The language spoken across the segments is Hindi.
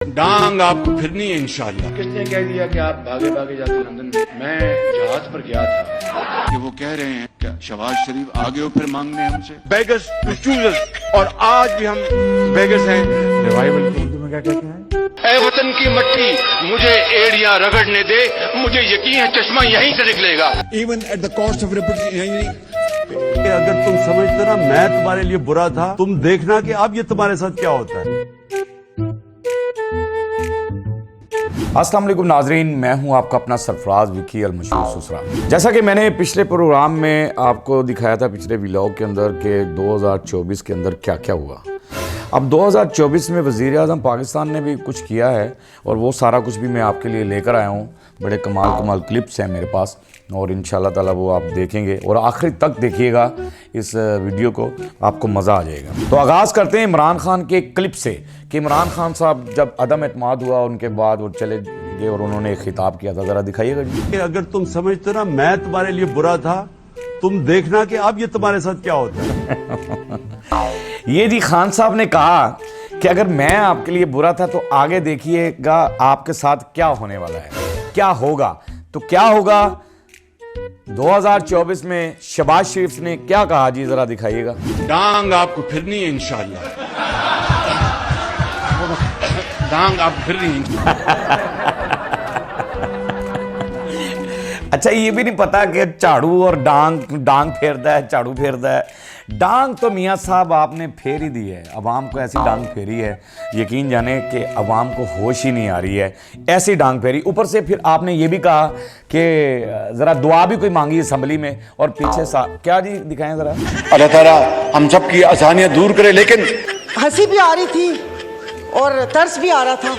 डांग आपको फिरनी है इंशाल्लाह। किसने कह दिया कि आप भागे भागे जाते लंदन में? मैं जहाज पर गया था। कि वो कह रहे हैं क्या शहबाज शरीफ आगे हो फिर मांगने हमसे बेगस टू चूजर्स, और आज भी हम बेगस हैं। रिवाइवल की उर्दू में क्या कहते हैं? ए वतन की मट्टी मुझे एड़ियां रगड़ने दे, मुझे यकीन है चश्मा यहीं से निकलेगा। Even at the cost of reputation. अगर तुम समझते ना मैं तुम्हारे लिए बुरा था, तुम देखना कि अब ये तुम्हारे साथ क्या होता है। अस्सलाम वालेकुम नाजरीन, मैं हूं आपका अपना सरफराज विकी अल मशहूर सुसरा। जैसा कि मैंने पिछले प्रोग्राम में आपको दिखाया था, पिछले व्लॉग के अंदर, कि 2024 के अंदर क्या क्या हुआ। अब 2024 में वज़ीर आज़म पाकिस्तान ने भी कुछ किया है और वो सारा कुछ भी मैं आपके लिए लेकर आया हूँ। बड़े कमाल क्लिप्स हैं मेरे पास और इंशाल्लाह ताला वो आप देखेंगे और आखिरी तक देखिएगा इस वीडियो को, आपको मज़ा आ जाएगा। तो आगाज़ करते हैं इमरान खान के क्लिप से कि इमरान खान साहब जब अदम एतमाद हुआ उनके बाद वो चले गए और उन्होंने एक खिताब किया था, ज़रा दिखाइएगा जी। अगर तुम समझते ना मैं तुम्हारे लिए बुरा था, तुम देखना कि अब ये तुम्हारे साथ क्या होता है। ये जी खान साहब ने कहा कि अगर मैं आपके लिए बुरा था तो आगे देखिएगा आपके साथ क्या होने वाला है, क्या होगा। तो क्या होगा 2024 में शहबाज शरीफ ने क्या कहा जी, जरा दिखाइएगा। डांग आपको फिरनी है इंशाल्लाह। डांग आपको फिरनी है। अच्छा, ये भी नहीं पता कि झाड़ू और डांग फेरता है, झाड़ू फेरता है। डांग तो मियाँ साहब आपने फेर ही दी है, अवाम को ऐसी डांग फेरी है, यकीन जाने कि अवाम को होश ही नहीं आ रही है, ऐसी डांग फेरी। ऊपर से फिर आपने ये भी कहा कि ज़रा दुआ भी कोई मांगी असम्बली में, और पीछे क्या जी दिखाएं ज़रा। अल्लाह ताला हम सब की आसानियां दूर करे, लेकिन हंसी भी आ रही थी और तरस भी आ रहा था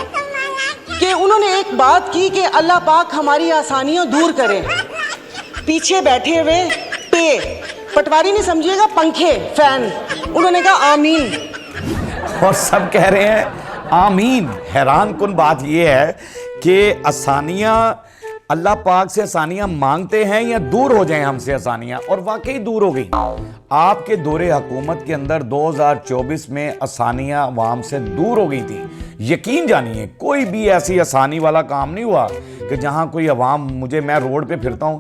कि उन्होंने एक बात की कि अल्लाह पाक हमारी आसानियां दूर करे। पीछे बैठे हुए पटवारी नहीं समझिएगा, पंखे, फैन, उन्होंने कहा आमीन, और सब कह रहे हैं आमीन। हैरान कुन बात यह है कि आसानियां अल्लाह पाक से आसानियां मांगते हैं या दूर हो जाएं हमसे आसानियां, और वाकई दूर हो गई। आपके दौरे हुकूमत के अंदर 2024 में आसानियां अवाम से दूर हो गई थी। यकीन जानिए कोई भी ऐसी आसानी वाला काम नहीं हुआ कि जहां कोई अवाम, मैं रोड पे फिरता हूं,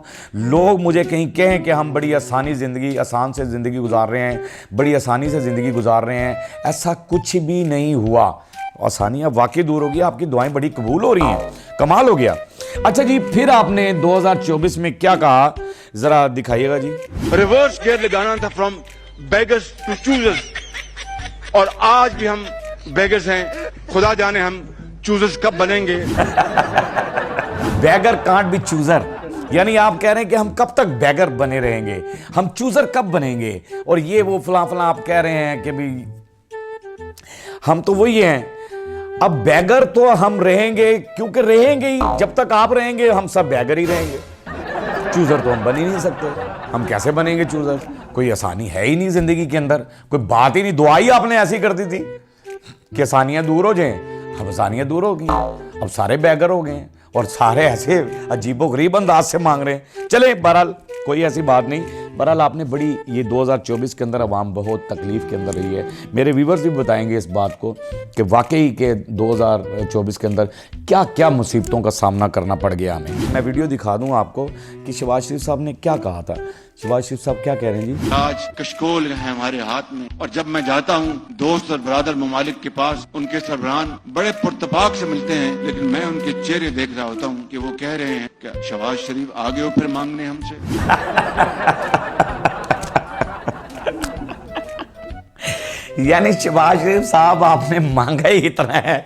लोग मुझे कहीं कहें कि हम बड़ी आसान से ज़िंदगी गुजार रहे हैं, बड़ी आसानी से ज़िंदगी गुजार रहे हैं। ऐसा कुछ भी नहीं हुआ। आसानियां वाकई दूर होगी, आपकी दुआएं बड़ी कबूल हो रही हैं, कमाल हो गया। अच्छा जी, फिर आपने 2024 में क्या कहा, जरा दिखाइएगा जी। रिवर्स गियर लगाना था, फ्रॉम बेगस टू चूजर्स, और आज भी हम बेगस हैं। खुदा जाने हम चूजर्स कब बनेंगे। बैगर कांट बी चूजर, यानी आप कह रहे हैं कि हम कब तक बैगर बने रहेंगे, हम चूजर कब बनेंगे। और ये वो फलां आप कह रहे हैं कि भी हम तो वही हैं। अब बैगर तो हम रहेंगे, क्योंकि रहेंगे ही, जब तक आप रहेंगे हम सब बैगर ही रहेंगे। चूजर तो हम बन ही नहीं सकते। हम कैसे बनेंगे चूजर? कोई आसानी है ही नहीं जिंदगी के अंदर, कोई बात ही नहीं। दुआ ही आपने ऐसी कर दी थी कि आसानियां दूर हो जाएं। अब आसानियां दूर हो गई, अब सारे बैगर हो गए और सारे ऐसे अजीबोगरीब अंदाज से मांग रहे हैं। चले, बहरहाल कोई ऐसी बात नहीं। बहरहाल आपने बड़ी, ये 2024 के अंदर अवाम बहुत तकलीफ के अंदर रही है। मेरे व्यूवर्स भी बताएंगे इस बात को कि वाकई के 2024 के अंदर क्या क्या मुसीबतों का सामना करना पड़ गया हमें। मैं वीडियो दिखा दूं आपको कि शहबाज शरीफ साहब ने क्या कहा था। शहबाज शरीफ साहब क्या कह रहे हैं जी। आज कशकोल है हमारे हाथ में, और जब मैं जाता हूँ दोस्त और बरादर ममालिक के पास, उनके सरबरान बड़े पुरतपाक से मिलते हैं, लेकिन मैं उनके चेहरे देख रहा होता हूँ कि वो कह रहे हैं क्या शहबाज शरीफ आगे हो फिर मांगने हमसे। यानी शहबाज शरीफ साहब आपने मांगा ही इतना है,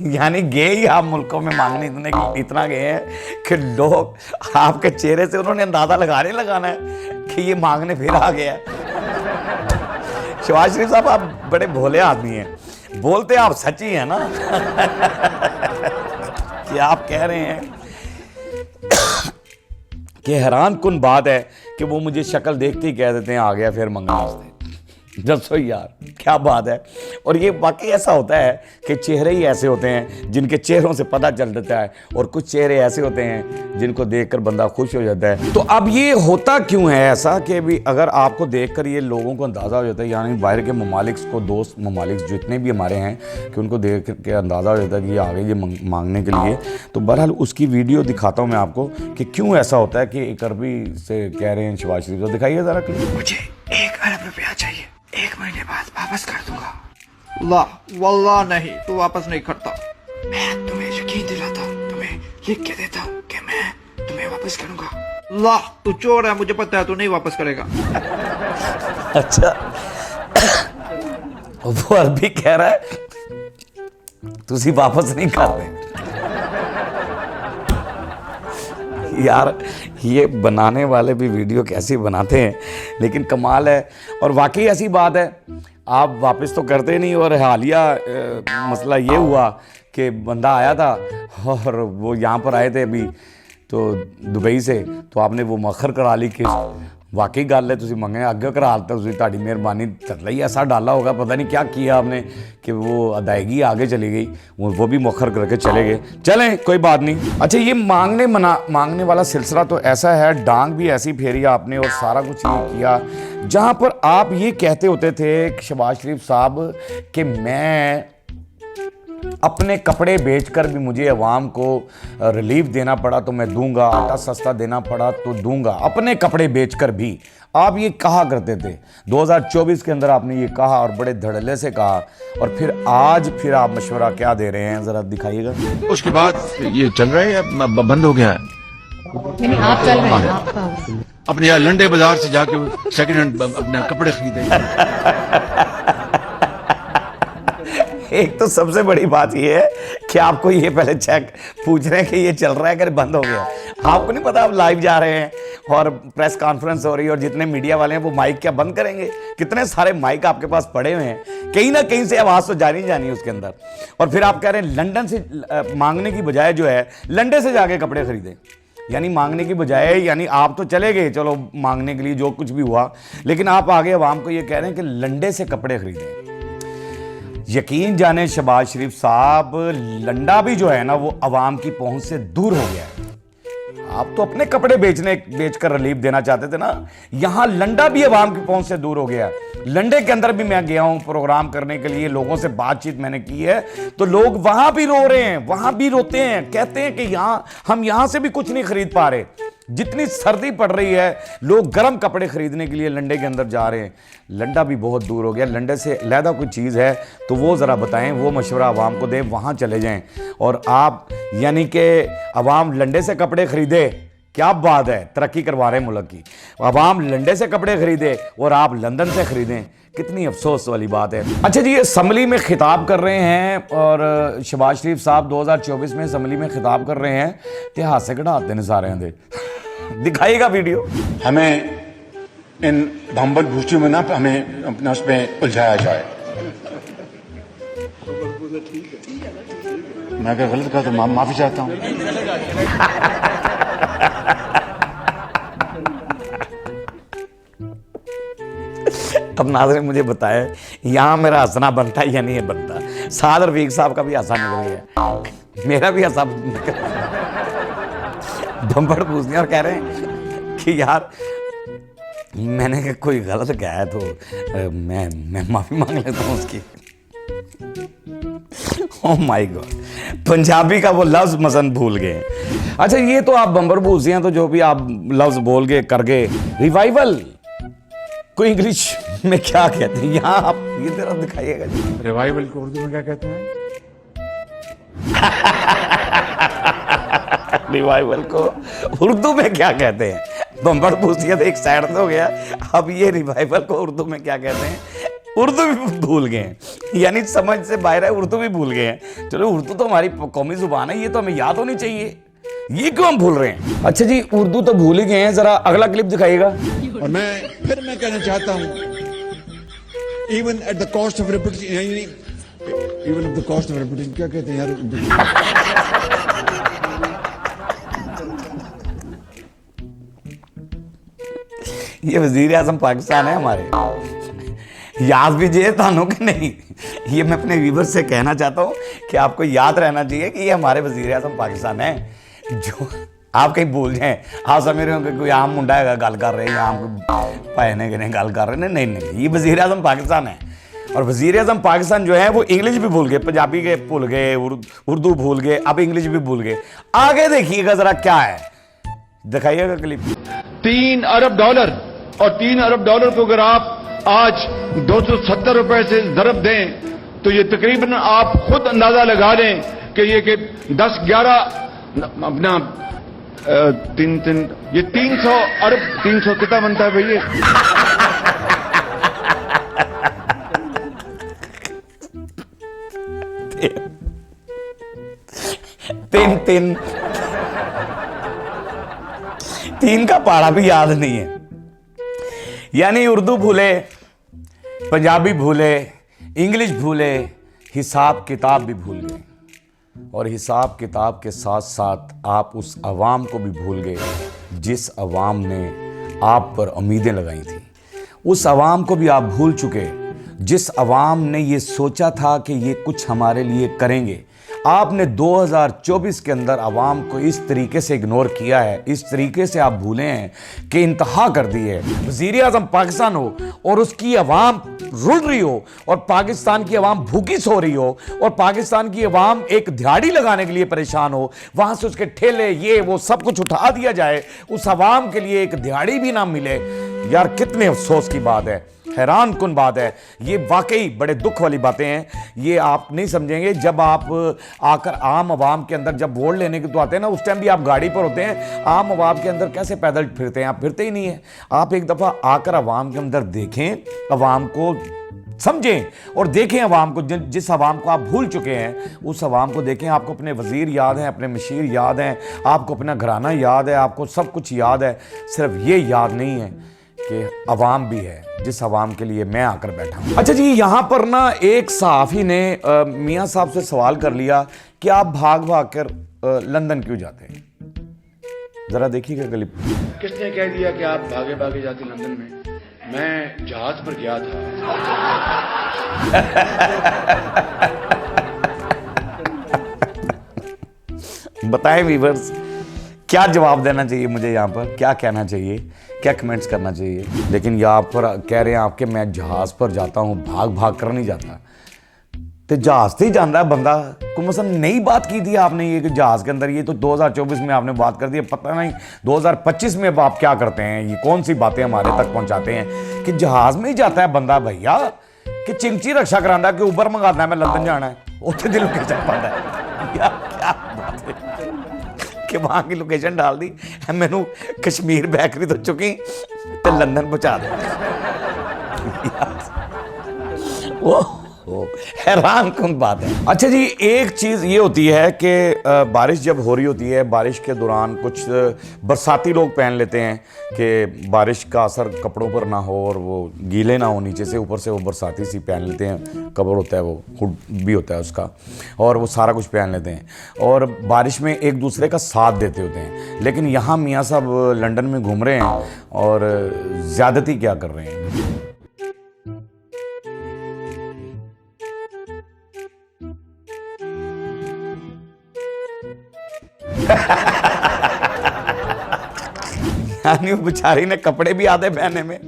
यानी गए ही आप मुल्कों में मांगने इतना गए हैं कि लोग आपके चेहरे से उन्होंने अंदाजा लगाना है कि ये मांगने फिर आ गया है। शहबाज शरीफ साहब आप बड़े भोले आदमी हैं, बोलते आप सच्ची हैं ना। कि आप कह रहे हैं कि हैरान कुन बात है कि वो मुझे शक्ल देखते ही कह देते हैं आ गया फिर मंगने वास्ते। दसो यार, क्या बात है। और ये वाकई ऐसा होता है कि चेहरे ही ऐसे होते हैं जिनके चेहरों से पता चल जाता है, और कुछ चेहरे ऐसे होते हैं जिनको देखकर बंदा खुश हो जाता है। तो अब ये होता क्यों है ऐसा कि भी अगर आपको देखकर ये लोगों को अंदाज़ा हो जाता है, यानी बाहर के ममालिक को, दोस्त ममालिक जितने भी हमारे हैं, कि उनको देख के अंदाज़ा हो जाता है कि ये आ गए ये मांगने के लिए। तो बहरहाल उसकी वीडियो दिखाता हूँ मैं आपको कि क्यों ऐसा होता है कि एक अरबी से कह रहे हैं शहबाज शरीफ। तो दिखाइए ज़रा क्लिप। मुझे 1 अरब रुपया चाहिए, 1 महीने बाद वापस कर दूंगा। ला वल्लाह नहीं, तू वापस नहीं करता। मैं तुम्हें यकीन दिलाता, तुम्हें लिख के देता कि मैं तुम्हें वापस करूंगा। ला तू चोर है, मुझे पता है तू नहीं वापस करेगा। अच्छा, वो अरबी कह रहा है तुसी वापस नहीं करते। यार ये बनाने वाले भी वीडियो कैसी बनाते हैं, लेकिन कमाल है। और वाकई ऐसी बात है, आप वापस तो करते नहीं। और हालिया मसला ये हुआ कि बंदा आया था और वो यहाँ पर आए थे अभी तो दुबई से, तो आपने वो मखर करा ली किस्त। वाकई गल है, तुसी मंगे अगे करा तो तुहाडी मेहरबानी तरला ही ऐसा डाला होगा, पता नहीं क्या किया आपने कि वो अदायगी आगे चली गई, वो भी मौखर करके चले गए। चलें कोई बात नहीं। अच्छा, ये मांगने वाला सिलसिला तो ऐसा है, डांग भी ऐसी फेरी आपने और सारा कुछ ये किया, जहाँ पर आप ये कहते होते थे शहबाज शरीफ साहब कि मैं अपने कपड़े बेचकर भी मुझे अवाम को रिलीफ देना पड़ा तो मैं दूंगा, आटा सस्ता देना पड़ा तो दूंगा, अपने कपड़े बेचकर भी। आप ये कहा करते थे 2024 के अंदर, आपने ये कहा और बड़े धड़ल्ले से कहा, और फिर आज फिर आप मशवरा क्या दे रहे हैं, जरा दिखाइएगा। उसके बाद ये चल रहा है या बंद हो गया है? नहीं, आप चल रहे हैं, आप अपने यहाँ लंडे बाजार से जाके सेकंड हैंड अपने कपड़े खरीदे। एक तो सबसे बड़ी बात ये है कि आपको ये पहले चेक पूछ रहे हैं कि ये चल रहा है कि बंद हो गया। आपको नहीं पता, आप लाइव जा रहे हैं और प्रेस कॉन्फ्रेंस हो रही है और जितने मीडिया वाले हैं वो माइक क्या बंद करेंगे? कितने सारे माइक आपके पास पड़े हुए हैं, कहीं ना कहीं से आवाज़ तो जानी है उसके अंदर। और फिर आप कह रहे हैं लंदन से मांगने की बजाय जो है लंडे से जाके कपड़े खरीदें, यानी मांगने की बजाय, यानी आप तो चले गए चलो मांगने के लिए जो कुछ भी हुआ, लेकिन आप आगे अवाम को ये कह रहे हैं कि लंडे से कपड़े खरीदें। यकीन जाने शहबाज शरीफ साहब, लंडा भी जो है ना वो अवाम की पहुंच से दूर हो गया है। आप तो अपने कपड़े बेचकर रिलीफ देना चाहते थे ना, यहां लंडा भी अवाम की पहुंच से दूर हो गया। लंडे के अंदर भी मैं गया हूं प्रोग्राम करने के लिए, लोगों से बातचीत मैंने की है, तो लोग वहां भी रो रहे हैं, वहां भी रोते हैं, कहते हैं कि हम यहां से भी कुछ नहीं खरीद पा रहे। जितनी सर्दी पड़ रही है, लोग गर्म कपड़े खरीदने के लिए लंडे के अंदर जा रहे हैं। लंडा भी बहुत दूर हो गया, लंडे से अलहदा कोई चीज़ है तो वो ज़रा बताएं, वो मशवरा आवाम को दें, वहाँ चले जाएं। और आप यानी कि अवाम लंडे से कपड़े खरीदे, क्या बात है, तरक्की करवा रहे हैं मुल्क की। अवाम लंडे से कपड़े खरीदे और आप लंदन से खरीदें, कितनी अफसोस वाली बात है। अच्छा जी, असम्बली में खिताब कर रहे हैं और शहबाज शरीफ साहब 2024 में असम्बली में खिताब कर रहे हैं, इतिहास से कढ़ाते हैं सारे हैं। दिखाइएगा वीडियो। हमें इन भंबर भूसियों में ना हमें अपना उसमें उलझाया जाए। मैं अगर गलत कहा तो माफी चाहता हूं। अब नाज़रीन मुझे बताए, यहाँ मेरा हंसना बनता है या नहीं है बनता? साद रफीक साहब का भी हंसा निकल गया, मेरा भी हंसा बम्बड़ पूछ दिया और कह रहे हैं कि यार मैंने कोई गलत कहा है तो मैं माफी मांग लेता हूँ उसकी। ओह माय गॉड, पंजाबी का वो लफ्ज मसन भूल गए। अच्छा, ये तो आप बम्बर भूसी हैं, तो जो भी आप लफ्ज बोल गए कर गए। रिवाइवल कोई इंग्लिश में क्या कहते हैं? यहाँ आप ये तरह दिखाइएगा। रिवाइवल को उर्दू में क्या कहते हैं? रिवाइवल को उर्दू में क्या कहते हैं? बम्बड़ पूछिए तो एक साइड से हो गया, अब ये रिवाइवल को उर्दू में क्या कहते हैं? उर्दू भी भूल गए हैं, यानी समझ से बाहर है, उर्दू भी भूल गए हैं। चलो, उर्दू तो हमारी कौमी जुबान है, ये तो हमें याद होनी चाहिए, ये क्यों हम भूल रहे हैं? अच्छा जी, उर्दू तो भूल ही गए हैं, जरा अगला क्लिप दिखाइएगा। और मैं कहना चाहता हूं, even at the cost of reputation, even at the cost of reputation, क्या कहते हैं यार? ये वजीर आजम पाकिस्तान है हमारे, याद भी चाहिए थानों के नहीं। ये मैं अपने व्यूवर से कहना चाहता हूँ कि आपको याद रहना चाहिए कि ये हमारे वजीर आज़म पाकिस्तान है। जो आप कहीं भूल जाएं, आप समझ रहे हो कि कोई आम मुंडा है गल कर रहे हैं, आम पाने के गल कर रहे हैं। नहीं नहीं, ये वजीर आज़म पाकिस्तान है। और वजीर आज़म पाकिस्तान जो है वो इंग्लिश भी भूल गए, पंजाबी के भूल गए, उर्दू भूल गए, अब इंग्लिश भी भूल गए। आगे देखिएगा जरा क्या है, दिखाइएगा क्लिप। $3 अरब और $3 अरब को अगर आप आज 270 रुपए से ज़रब दें तो ये तकरीबन आप खुद अंदाजा लगा लें कि ये कि 10-11 अपना 3 ये 300 अरब 300 कितना बनता है भैया? तीन का पहाड़ा भी याद नहीं है। यानी उर्दू भूले, पंजाबी भूले, इंग्लिश भूले, हिसाब किताब भी भूल गए। और हिसाब किताब के साथ साथ आप उस अवाम को भी भूल गए जिस अवाम ने आप पर उम्मीदें लगाई थी। उस अवाम को भी आप भूल चुके जिस अवाम ने ये सोचा था कि ये कुछ हमारे लिए करेंगे। आपने 2024 के अंदर अवाम को इस तरीके से इग्नोर किया है, इस तरीके से आप भूले हैं कि इंतहा कर दी है। वज़ीर आज़म पाकिस्तान हो और उसकी अवाम रुल रही हो और पाकिस्तान की अवाम भूखी सो रही हो और पाकिस्तान की अवाम एक दिहाड़ी लगाने के लिए परेशान हो, वहाँ से उसके ठेले ये वो सब कुछ उठा दिया जाए, उस अवाम के लिए एक दिहाड़ी भी ना मिले। यार कितने अफसोस की बात है, हैरान कुन बात है। ये वाकई बड़े दुख वाली बातें हैं। ये आप नहीं समझेंगे जब आप आकर आम आवाम के अंदर जब वोट लेने के तो आते हैं ना, उस टाइम भी आप गाड़ी पर होते हैं। आम आवाम के अंदर कैसे पैदल फिरते हैं? आप फिरते ही नहीं है। आप एक दफ़ा आकर आवाम के अंदर देखें, आवाम को समझें और देखें आवाम को, जिस आवाम को आप भूल चुके हैं उस आवाम को देखें। आपको अपने वज़ीर याद हैं, अपने मशीर याद हैं, आपको अपना घराना याद है, आपको सब कुछ याद है। सिर्फ ये याद नहीं है कि अवाम भी है जिस अवाम के लिए मैं आकर बैठा हूं। अच्छा जी, यहां पर ना एक सहाफ़ी ने मियां साहब से सवाल कर लिया कि आप भाग भाग कर लंदन क्यों जाते हैं? जरा देखिएगा क्लिप। किसने कह दिया कि आप भागे भागे जाते लंदन में? मैं जहाज पर गया था। बताएं व्यूअर्स, क्या जवाब देना चाहिए मुझे? यहाँ पर क्या कहना चाहिए, क्या कमेंट्स करना चाहिए? लेकिन यहाँ पर कह रहे हैं आपके मैं जहाज़ पर जाता हूँ, भाग भाग कर नहीं जाता। तो जहाज़ से ही जाना है बंदा। कोई मतलब नई बात की थी आपने ये कि जहाज़ के अंदर, ये तो 2024 में आपने बात कर दी। पता नहीं 2025 में अब आप क्या करते हैं, ये कौन सी बातें हमारे तक पहुँचाते हैं कि जहाज़ में ही जाता है बंदा भैया, कि चिंची रक्षा कराना कि उबर मंगाना है मैं लंदन जाना है, उत्थे दी लोकेशन पाता है। क्या बात है कि वहाँ की लोकेशन डाल दी, मैनू कश्मीर बेकरी तो चुकी तो लंदन पहुँचा दे। वो हैरान कुन बात है। अच्छा जी, एक चीज़ ये होती है कि बारिश जब हो रही होती है, बारिश के दौरान कुछ बरसाती लोग पहन लेते हैं कि बारिश का असर कपड़ों पर ना हो और वो गीले ना हो नीचे से, ऊपर से वो बरसाती सी पहन लेते हैं। कवर होता है, वो हुड भी होता है उसका, और वो सारा कुछ पहन लेते हैं और बारिश में एक दूसरे का साथ देते होते हैं। लेकिन यहाँ मियाँ साहब लंदन में घूम रहे हैं और ज़्यादती क्या कर रहे हैं? यानी वो बेचारी ने कपड़े भी आधे पहने में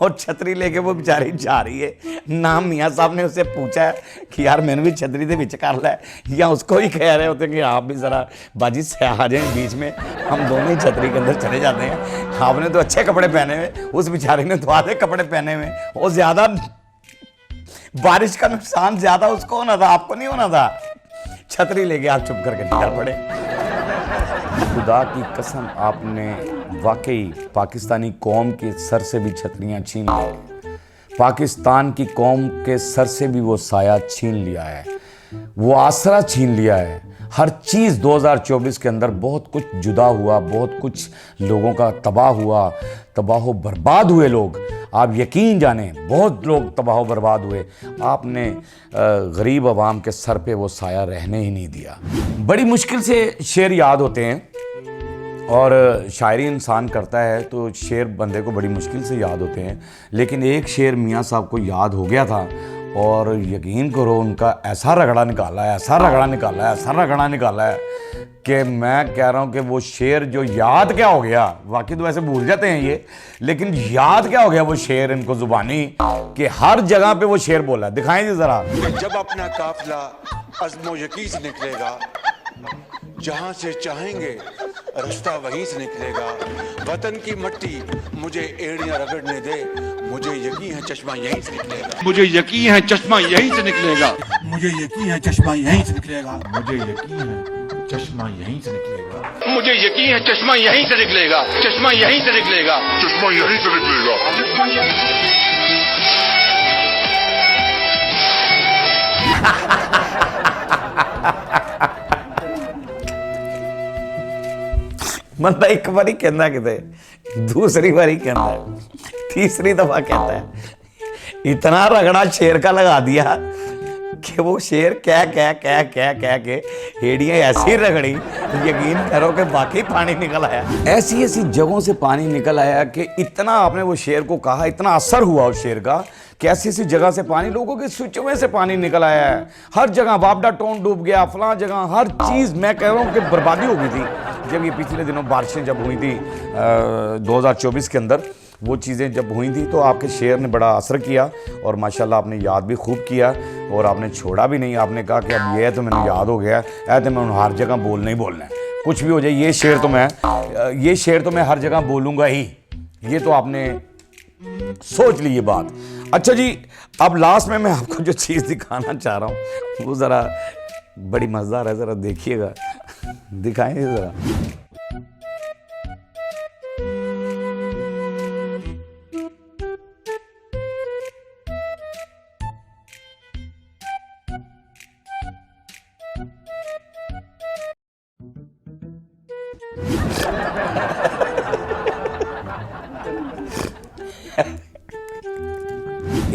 और छतरी लेके वो बेचारी जा रही है। ना मियाँ साहब ने उससे पूछा है कि यार मैंने भी छतरी दे विच कर ला, या उसको ही कह रहे होते कि आप भी ज़रा बाजी से आ जाएं बीच में, हम दोनों ही छतरी के अंदर चले जाते हैं। आपने तो अच्छे कपड़े पहने हुए, उस बेचारी ने तो आधे कपड़े पहने हुए, और ज़्यादा बारिश का नुकसान ज़्यादा उसको होना था, आपको नहीं होना था। छतरी लेके आप चुप करके निकल पड़े। खुदा की कसम, आपने वाकई पाकिस्तानी कौम के सर से भी छतरियां छीन ली, पाकिस्तान की कौम के सर से भी वो साया छीन लिया है, वो आसरा छीन लिया है। हर चीज़ 2024 के अंदर बहुत कुछ जुदा हुआ, बहुत कुछ लोगों का तबाह हुआ, तबाह बर्बाद हुए लोग। आप यकीन जाने बहुत लोग तबाह बर्बाद हुए। आपने गरीब आवाम के सर पे वो साया रहने ही नहीं दिया। बड़ी मुश्किल से शेर याद होते हैं। और शायरी इंसान करता है तो शेर बंदे को बड़ी मुश्किल से याद होते हैं, लेकिन एक शेर मियाँ साहब को याद हो गया था और यकीन करो उनका ऐसा रगड़ा निकाला है, ऐसा रगड़ा निकाला है, ऐसा रगड़ा निकाला है कि मैं कह रहा हूँ कि वो शेर जो याद क्या हो गया, वाकई तो वैसे भूल जाते हैं ये, लेकिन याद क्या हो गया वो शेर इनको जुबानी कि हर जगह पे वो शेर बोला। दिखाएं जी जरा। जब अपना काफिला अज़्मो यकीन से निकलेगा, जहां से चाहेंगे रास्ता वहीं से निकलेगा, वतन की मट्टी मुझे एड़ियां रगड़ने दे, मुझे यकीन है चश्मा यहीं से निकलेगा, मुझे यकीन है चश्मा यहीं से निकलेगा, मुझे यकीन है चश्मा यहीं से निकलेगा, मुझे यकीन है चश्मा यहीं से निकलेगा, मुझे यकीन है चश्मा यहीं से निकलेगा, चश्मा यहीं से निकलेगा, चश्मा यहीं से निकलेगा। बंदा एक बारी कहना किते, दूसरी बारी कहना है, तीसरी दफा कहता है, इतना रगड़ा शेर का लगा दिया कि वो शेर कह के हेड़ियां ऐसी रगड़ी, यकीन करो कि बाकी पानी निकल आया। ऐसी ऐसी जगहों से पानी निकल आया कि इतना आपने वो शेर को कहा, इतना असर हुआ उस शेर का कि ऐसी ऐसी जगह से पानी, लोगों के स्विचों में से पानी निकल आया है। हर जगह बाबडा टोन डूब गया, फलां जगह हर चीज़, मैं कह रहा हूँ कि बर्बादी हो गई थी जब ये पिछले दिनों बारिशें जब हुई थी 2024 के अंदर, वो चीज़ें जब हुई थी तो आपके शेर ने बड़ा असर किया और माशाल्लाह आपने याद भी खूब किया और आपने छोड़ा भी नहीं। आपने कहा कि अब ये तो मैंने याद हो गया है तो मैं हर जगह बोलना ही बोलना है, कुछ भी हो जाए ये शेर तो मैं हर जगह बोलूँगा ही। ये तो आपने सोच ली ये बात। अच्छा जी, अब लास्ट में मैं आपको जो चीज़ दिखाना चाह रहा हूँ वो ज़रा बड़ी मज़ेदार है, ज़रा देखिएगा, दिखाएंगे ज़रा।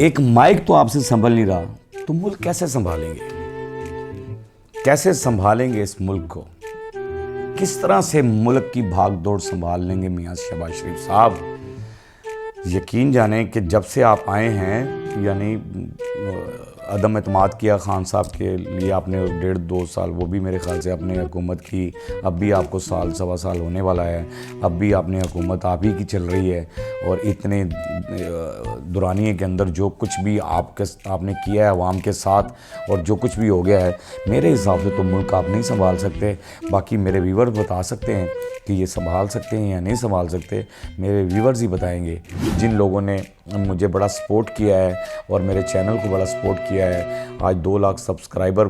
एक माइक तो आपसे संभल नहीं रहा तो मुल्क कैसे संभालेंगे, कैसे संभालेंगे इस मुल्क को, किस तरह से मुल्क की भाग दौड़ संभाल लेंगे मियाँ शहबाज शरीफ साहब। यकीन जाने कि जब से आप आए हैं, यानी अदम एतमाद किया खान साहब के लिए आपने 1.5-2 साल, वो भी मेरे ख्याल से आपने हुकूमत की, अब भी आपको साल सवा साल होने वाला है, अब भी आपने हुकूमत आप ही की चल रही है और इतने दुरानिए के अंदर जो कुछ भी आपने किया है अवाम के साथ और जो कुछ भी हो गया है, मेरे हिसाब से तो मुल्क आप नहीं संभाल सकते। बाकी मेरे व्यूवर्स बता सकते हैं कि ये संभाल सकते हैं या नहीं संभाल सकते, मेरे व्यूवर्स ही बताएंगे जिन लोगों ने मुझे बड़ा सपोर्ट किया है और मेरे चैनल को बड़ा सपोर्ट किया है। आज 2 लाख सब्सक्राइबर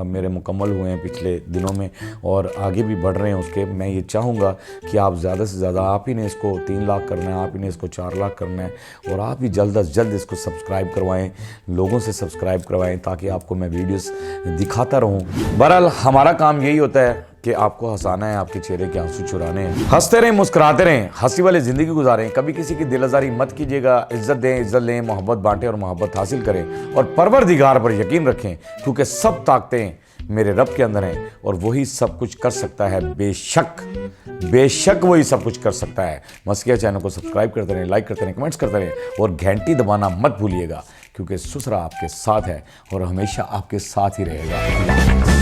मेरे मुकम्मल हुए हैं पिछले दिनों में और आगे भी बढ़ रहे हैं उसके। मैं ये चाहूँगा कि आप ज़्यादा से ज़्यादा, आप ही ने इसको 3 लाख करना है, आप ही ने इसको 4 लाख करना है और आप ही जल्द अज जल्द इसको सब्सक्राइब करवाएं, लोगों से सब्सक्राइब करवाएं ताकि आपको मैं वीडियोस दिखाता रहूं। बहरहाल हमारा काम यही होता है कि आपको हंसाना है, आपके चेहरे के आंसू चुराने हैं। हंसते रहें, मुस्कुराते रहें, हंसी वाली ज़िंदगी गुजारें, कभी किसी की दिल आज़ारी मत कीजिएगा। इज़्ज़त दें, इज़्ज़त लें, मोहब्बत बांटें और मोहब्बत हासिल करें और परवरदिगार पर यकीन रखें क्योंकि सब ताकतें मेरे रब के अंदर हैं और वही सब कुछ कर सकता है। बेशक वही सब कुछ कर सकता है। मस्किया चैनल को सब्सक्राइब करते रहें, लाइक करते रहें, कमेंट्स करते रहें और घंटी दबाना मत भूलिएगा क्योंकि सुसरा आपके साथ है और हमेशा आपके साथ ही रहेगा।